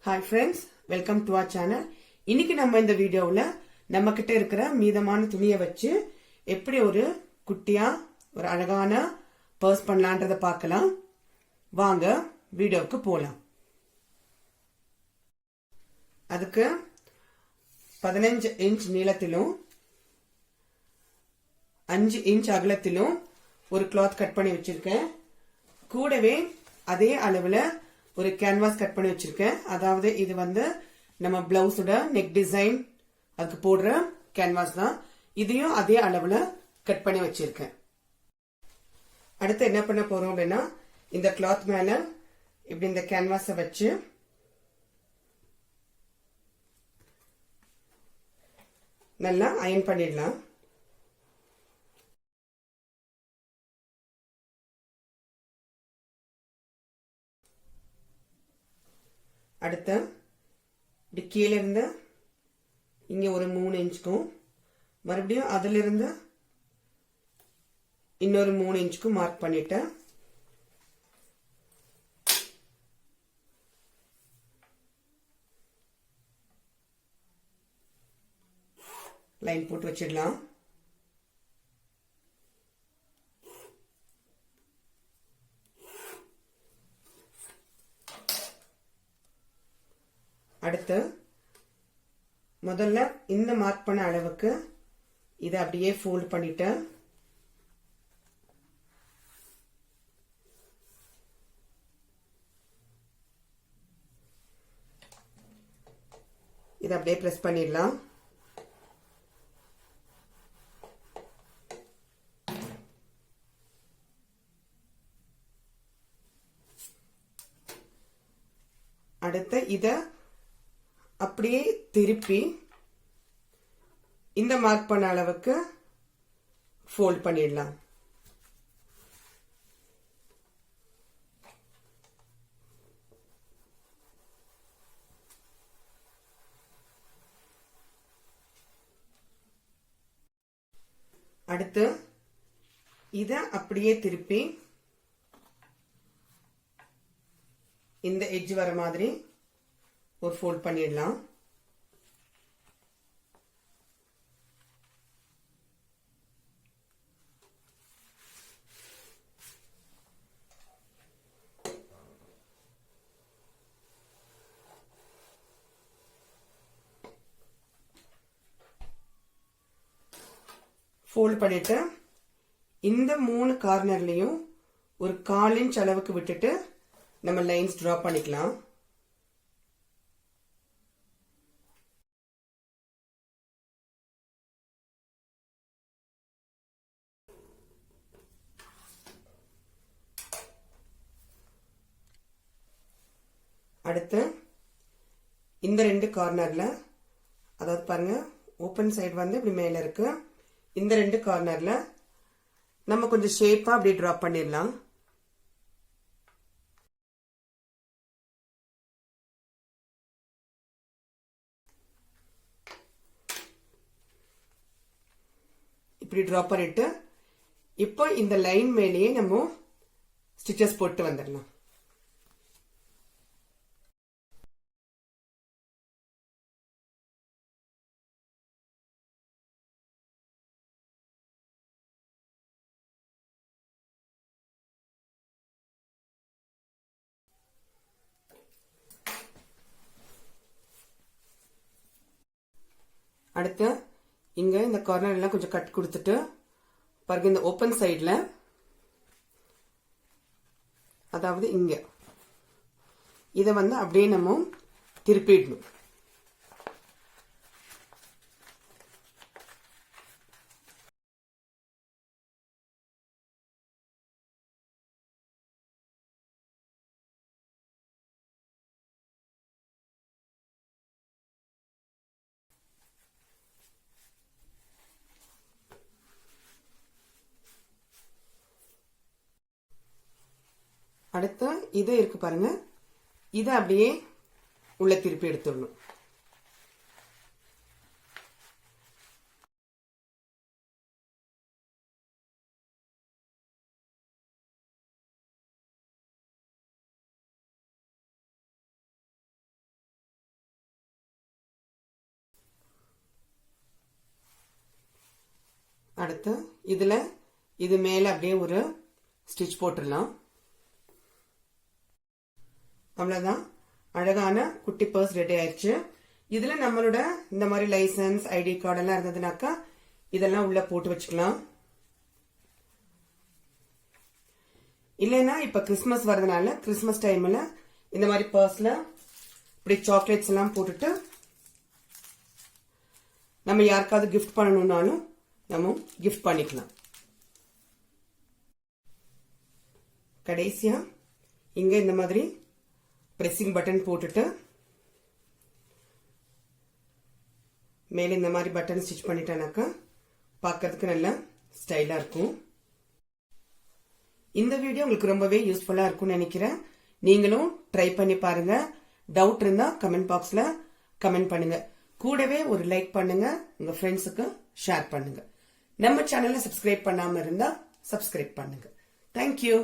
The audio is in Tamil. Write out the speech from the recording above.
Hi friends, welcome to our channel. இன்னைக்கு நம்ம இந்த வீடியோவில் நம்ம கிட்ட இருக்கிற மீதமான துணியை வச்சு எப்படி ஒரு குட்டியா ஒரு அழகான பர்ஸ் பண்ணலான்றத பார்க்கலாம். வாங்க வீடியோவுக்கு போலாம். அதுக்கு 15 இன்ச் நீளத்திலும் 5 இன்ச் அகலத்திலும் ஒரு கிளாத் கட் பண்ணி வச்சிருக்கேன். கூடவே அதே அளவுல ஒரு கேன்வாஸ் கட் பண்ணி வச்சிருக்கேன். அதாவது இது நம்ம பிளவுஸோட நெக் டிசைன் அதுக்கு போடுற கேன்வாஸ் தான். இதையும் அதே அளவுல கட் பண்ணி வச்சிருக்கேன். அடுத்து என்ன பண்ண போறோம் அப்படின்னா, இந்த கிளாத் மேல இப்படி இந்த கேன்வாஸை வச்சு நல்லா அயன் பண்ணிடலாம். அடுத்து இப்படி கீழே இருந்து இங்க ஒரு 3 இன்ச்சுக்கும் மறுபடியும் அதுல இருந்து இன்னொரு 3 இன்ச்சுக்கும் மார்க் பண்ணிட்டேன். லைன் போட்டு வச்சிடலாம். அடுத்து முதல்ல இந்த மார்க் பண்ண அளவுக்கு இதை அப்படியே ஃபோல்ட் பண்ணிட்டு இதை அப்படியே பிரஸ் பண்ணிடலாம். அடுத்து இதை அப்படியே திருப்பி இந்த மார்க் பண்ண அளவுக்கு ஃபோல்ட் பண்ணிடலாம். அடுத்து இதை அப்படியே திருப்பி இந்த எட்ஜ் வர மாதிரி ஒரு ஃபோல்ட் பண்ணிடலாம். ஃபோல்ட் பண்ணிட்டு இந்த 3 கார்னர்லயும் ஒரு 1/4 இன்ச் அளவுக்கு விட்டுட்டு நம்ம லைன்ஸ் டிரா பண்ணிக்கலாம். அடுத்து இந்த 2 கார்னர்ல, அதாவது பாருங்க, ஓபன் சைடு இப்படி மேல இருக்கு. இந்த 2 கார்னர்ல நம்ம கொஞ்சம் ஷேப்பா அப்படி டிரா பண்ணிடலாம். இப்படி டிரா பண்ணிட்டு இப்போ இந்த லைன் மேலேயே நம்ம ஸ்டிச்சஸ் போட்டு வந்துடலாம். அடுத்து இங்க இந்த கார்னர் எல்லாம் கொஞ்சம் கட் கொடுத்துட்டு பாருங்க, இந்த ஓபன் சைட்ல, அதாவது இங்க இதை அப்படியே நம்ம திருப்பிடணும். அடுத்து இது இருக்கு பாருங்க, இதை அப்படியே உள்ள திருப்பி எடுத்துடணும். அடுத்து இதுல இது மேல அப்படியே ஒரு ஸ்டிச் போட்டுடலாம். அவ்வளவுதான், அழகான குட்டி பர்ஸ் ரெடி ஆயிடுச்சு. இதுல நம்மளோட இந்த மாதிரி லைசன்ஸ், ஐடி கார்டு எல்லாம் இருந்ததுனாக்கா இதெல்லாம் உள்ள போட்டு வச்சுக்கலாம். இல்லைன்னா இப்ப கிறிஸ்துமஸ் வரதுனால கிறிஸ்துமஸ் டைம்ல இந்த மாதிரி பர்ஸ்ல இப்படி சாக்லேட்ஸ் எல்லாம் போட்டுட்டு நம்ம யாருக்காவது கிஃப்ட் பண்ணணும்னாலும் நம்ம கிஃப்ட் பண்ணிக்கலாம். கடைசியா இங்க இந்த மாதிரி பிரஸிங் பட்டன் போட்டுட்டு மேல இந்த மாதிரி பட்டன் ஸ்டிச் பண்ணிட்டேனாக்கா பார்க்கிறதுக்கு நல்ல ஸ்டைலா இருக்கும். இந்த வீடியோ உங்களுக்கு ரொம்பவே யூஸ்ஃபுல்லா இருக்கும்னு நினைக்கிறேன். நீங்களும் ட்ரை பண்ணி பாருங்க. டவுட் இருந்தா கமெண்ட் பாக்ஸ்ல கமெண்ட் பண்ணுங்க. கூடவே ஒரு லைக் பண்ணுங்க, உங்க ஃப்ரெண்ட்ஸுக்கு ஷேர் பண்ணுங்க. நம்ம சேனலை சப்ஸ்கிரைப் பண்ணாம இருந்தா சப்ஸ்கிரைப் பண்ணுங்க. தேங்க்யூ.